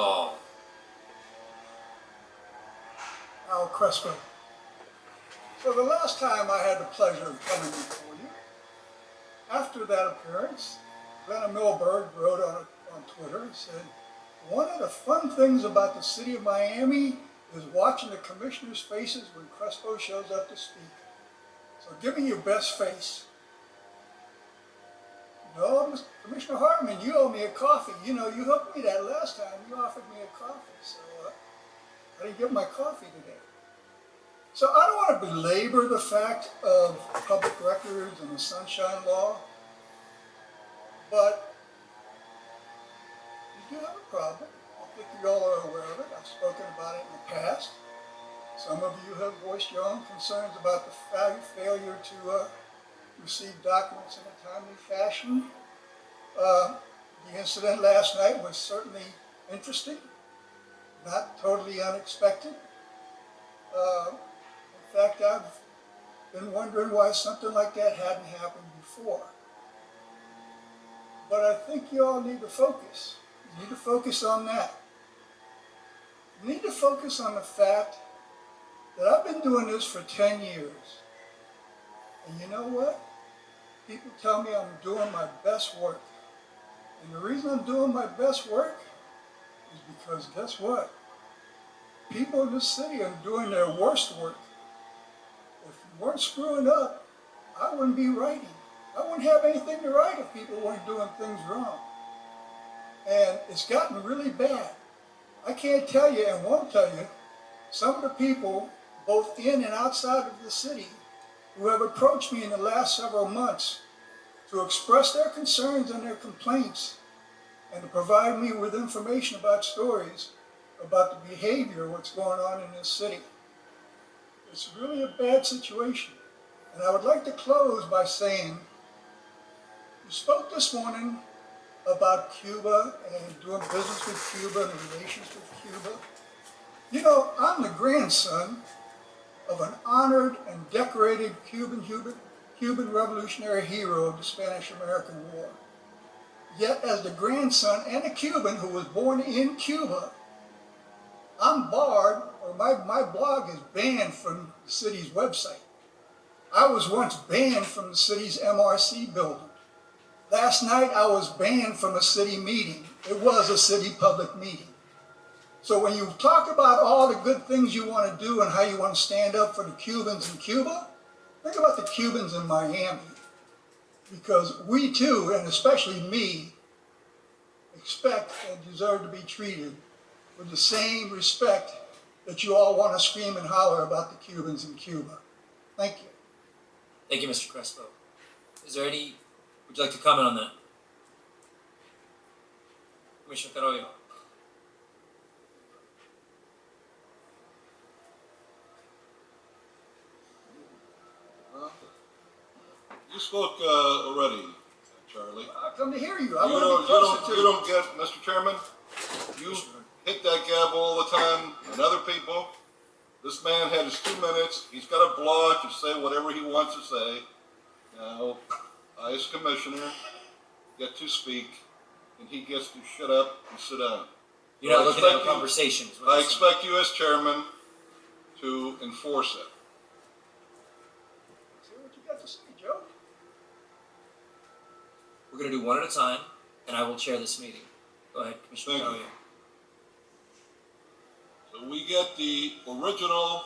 Oh. Al Crespo. So the last time I had the pleasure of coming before you, after that appearance, Glenna Milberg wrote on Twitter and said, one of the fun things about the city of Miami is watching the commissioners' faces when Crespo shows up to speak. So give me your best face. No, Commissioner Hartman, you owe me a coffee. You know, you hooked me that last time. You offered me a coffee, so I didn't get my coffee today. So I don't want to belabor the fact of public records and the Sunshine Law, but you do have a problem. I think you all are aware of it. I've spoken about it in the past. Some of you have voiced your own concerns about the failure to receive documents in a timely fashion. The incident last night was certainly interesting, not totally unexpected. In fact, I've been wondering why something like that hadn't happened before. But I think you all need to focus. You need to focus on that. You need to focus on the fact that I've been doing this for 10 years. And you know what? People tell me I'm doing my best work. And the reason I'm doing my best work is because guess what? People in this city are doing their worst work. If you weren't screwing up, I wouldn't be writing. I wouldn't have anything to write if people weren't doing things wrong. And it's gotten really bad. I can't tell you and won't tell you some of the people, both in and outside of the city, who have approached me in the last several months to express their concerns and their complaints and to provide me with information about stories about the behavior of what's going on in this city. It's really a bad situation. And I would like to close by saying, you spoke this morning about Cuba and doing business with Cuba and relations with Cuba. You know, I'm the grandson of an honored and decorated Cuban revolutionary hero of the Spanish-American War. Yet as the grandson and a Cuban who was born in Cuba, I'm barred, or my blog is banned from the city's website. I was once banned from the city's MRC building. Last night I was banned from a city meeting. It was a city public meeting. So when you talk about all the good things you want to do and how you want to stand up for the Cubans in Cuba, think about the Cubans in Miami. Because we too, and especially me, expect and deserve to be treated with the same respect that you all want to scream and holler about the Cubans in Cuba. Thank you. Thank you, Mr. Crespo. Is there any, would you like to comment on that? Commissioner Carollo. You spoke already, Charlie. I come to hear you. You don't get, Mr. Chairman, you hit that gavel all the time, and other people. This man had his 2 minutes. He's got a blog to say whatever he wants to say. Now, I, as commissioner, get to speak, and he gets to shut up and sit down. You're not looking at a conversation. I expect you, as chairman, to enforce it. Let's hear what you got to say, Joe. We're going to do one at a time, and I will chair this meeting. Go ahead, Commissioner Carollo. So we get the original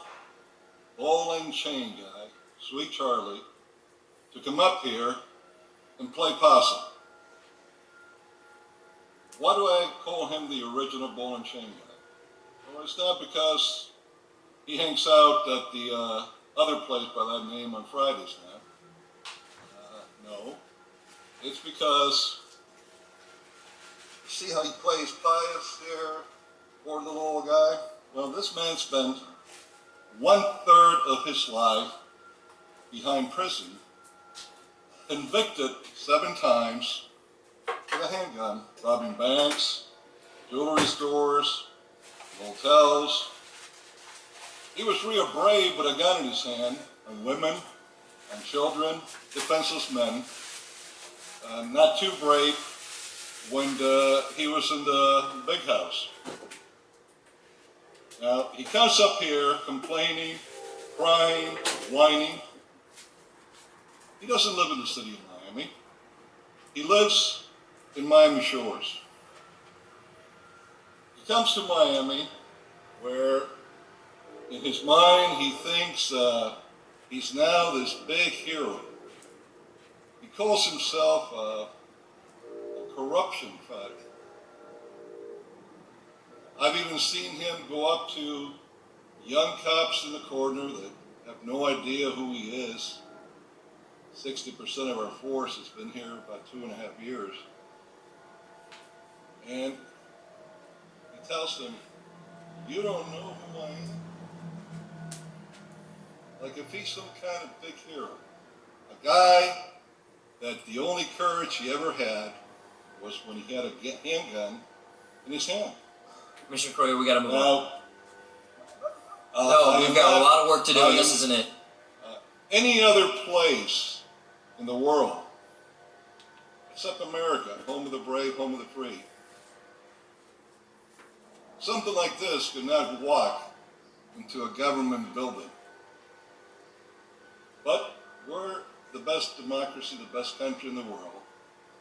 ball and chain guy, Sweet Charlie, to come up here and play possum. Why do I call him the original ball and chain guy? Well, it's not because he hangs out at the other place by that name on Fridays now. No. It's because, see how he plays pious here, poor little old guy? Well, this man spent 1/3 of his life behind prison, convicted 7 times with a handgun, robbing banks, jewelry stores, hotels. He was real brave with a gun in his hand, and women, and children, defenseless men. Not too brave when he was in the big house. Now, he comes up here complaining, crying, whining. He doesn't live in the city of Miami. He lives in Miami Shores. He comes to Miami where in his mind he thinks he's now this big hero. He calls himself a corruption fighter. I've even seen him go up to young cops in the corner that have no idea who he is. 60% of our force has been here about 2.5 years. And he tells them, "You don't know who I am." Like if he's some kind of big hero. A guy that the only courage he ever had was when he had a handgun in his hand. Commissioner Carollo, we got to move on. No, we've got a lot of work to do, and this isn't it. Any other place in the world, except America, home of the brave, home of the free, something like this could not walk into a government building. But we're the best democracy, the best country in the world,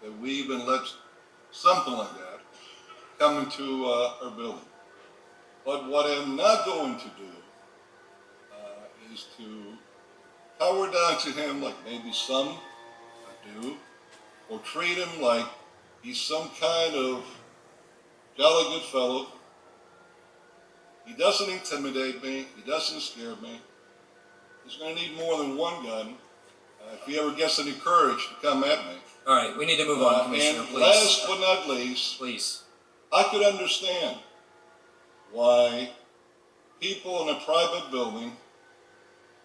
that we even let something like that come into our building. But what I'm not going to do is to cower down to him like maybe some do, or treat him like he's some kind of jolly good fellow. He doesn't intimidate me. He doesn't scare me. He's going to need more than one gun if he ever gets any courage to come at me. All right, we need to move on, Commissioner, and please. Last but not least, please. I could understand why people in a private building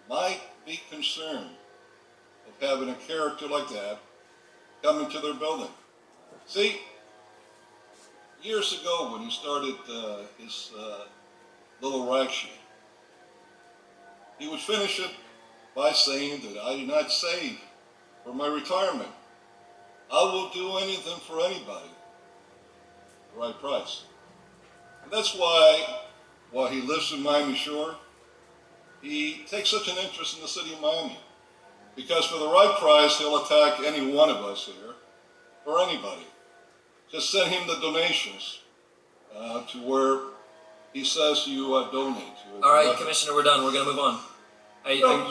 might be concerned of having a character like that come into their building. See, years ago when he started his little rag sheet, he would finish it by saying that I did not save for my retirement. I will do anything for anybody, the right price. And that's why, while he lives in Miami Shore, he takes such an interest in the city of Miami. Because for the right price, he'll attack any one of us here, or anybody. Just send him the donations to where he says you donate to. All right, Commissioner, we're done. We're going to move on.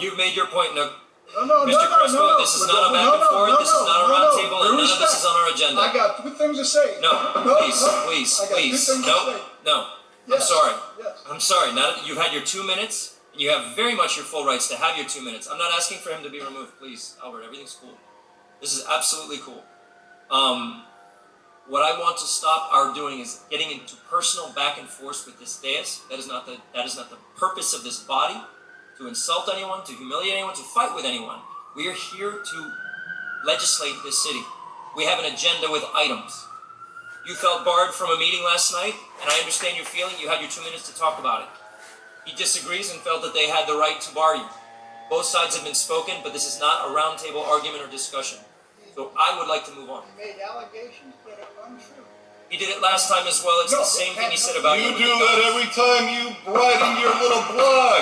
You've made your point. No, No, Mr. Crespo, this is not a back and forth. This is not a round table, and none of this is on our agenda. I got two things to say. No, please. No. Yes. I'm sorry. Yes. I'm sorry. Now you've had your 2 minutes, and you have very much your full rights to have your 2 minutes. I'm not asking for him to be removed. Please, Albert, everything's cool. This is absolutely cool. What I want to stop our doing is getting into personal back and forth with this dais. That is not the purpose of this body. To insult anyone, to humiliate anyone, to fight with anyone. We are here to legislate this city. We have an agenda with items. You felt barred from a meeting last night, and I understand your feeling. You had your 2 minutes to talk about it. He disagrees and felt that they had the right to bar you. Both sides have been spoken, but this is not a roundtable argument or discussion. So I would like to move on. He made allegations that are untrue. He did it last time as well. It's the same thing he said about you. You do that every time you write in your little blog.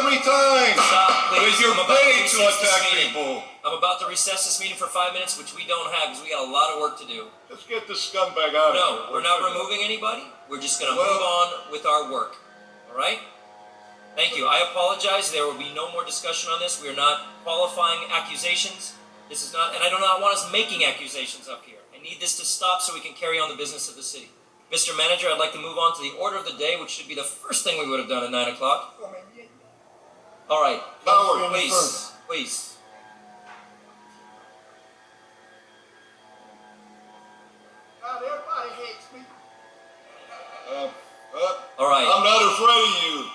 Every time. Stop, please. You're paid to attack people. I'm about to recess this meeting for 5 minutes, which we don't have because we got a lot of work to do. Let's get this scumbag out of here. No, we're not removing anybody. We're just going to move on with our work. All right? Thank you. I apologize. There will be no more discussion on this. We are not qualifying accusations. This is not, and I do not want us making accusations up here. I need this to stop so we can carry on the business of the city. Mr. Manager, I'd like to move on to the order of the day, which should be the first thing we would have done at 9 o'clock. All right. Howard, Please. God, everybody hates me. All right. I'm not afraid of you.